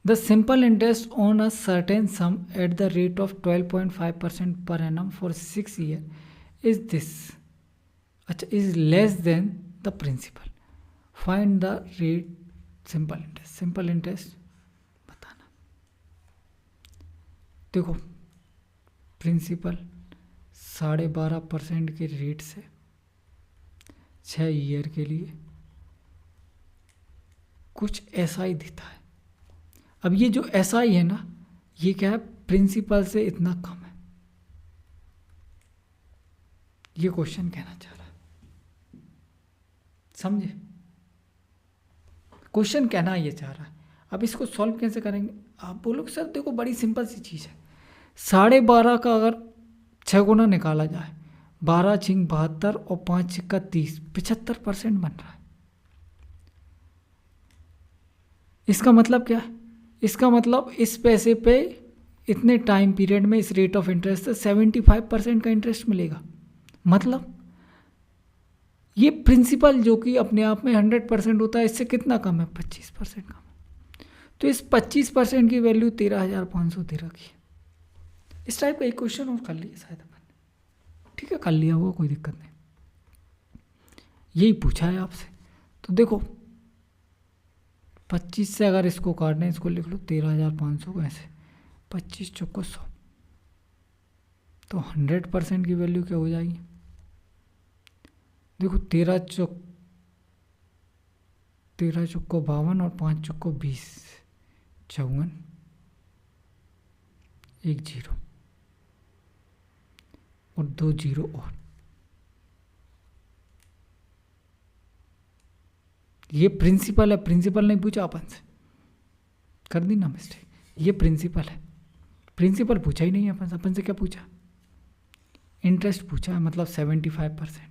The simple interest on a certain sum at the rate of 12.5% per annum for 6 year is this, अच्छा, is less than the principal, find the rate simple interest. Simple interest बताना। देखो principal 12.5% के rate से 6 year के लिए कुछ ऐसा ही देता है। अब ये जो ऐसा ही है ना, ये क्या है, प्रिंसिपल से इतना कम है, ये क्वेश्चन कहना चाह रहा है, समझे? क्वेश्चन कहना ये चाह रहा है। अब इसको सॉल्व कैसे करेंगे? आप बोलोगे सर देखो बड़ी सिंपल सी चीज़ है, 12.5 का अगर 6 गुना निकाला जाए, 12 छिंग 72 और 5 छिक्का 30, 75% बन रहा है। इसका मतलब क्या है? इसका मतलब इस पैसे पे इतने टाइम पीरियड में इस रेट ऑफ इंटरेस्ट से 75% का इंटरेस्ट मिलेगा। मतलब ये प्रिंसिपल जो कि अपने आप में 100% होता है, इससे कितना कम है? 25% कम है। तो इस 25% की वैल्यू 13,500 दे रखी है। इस टाइप का एक क्वेश्चन और कर लिया शायद अपन, ठीक है, कर लिया हुआ, कोई दिक्कत नहीं, यही पूछा है आपसे। तो देखो 25 से अगर इसको काटना है, इसको लिख लो 13,500 को ऐसे, 25 चौको 100, तो 100% की वैल्यू क्या हो जाएगी? देखो 13 चौको 52 और 5 चौको 20, 54, 1 0 और 2 0 और, ये प्रिंसिपल है। प्रिंसिपल नहीं पूछा अपन से, कर दी ना मिस्टेक, ये प्रिंसिपल है, प्रिंसिपल पूछा ही नहीं है अपन से क्या पूछा? इंटरेस्ट पूछा है, मतलब 75%,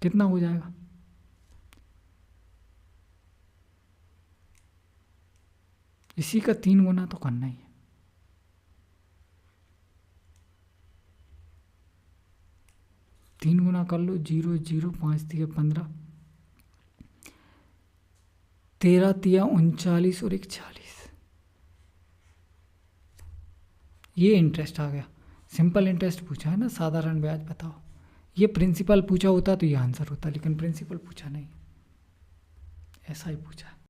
कितना हो जाएगा? इसी का 3 गुना तो करना ही है। तीन गुना कर लो, 0 0, 5 3 15, 13 3 39 और 1 40, ये इंटरेस्ट आ गया। सिंपल इंटरेस्ट पूछा है ना, साधारण ब्याज बताओ। ये प्रिंसिपल पूछा होता तो ये आंसर होता, लेकिन प्रिंसिपल पूछा नहीं, ऐसा ही पूछा है।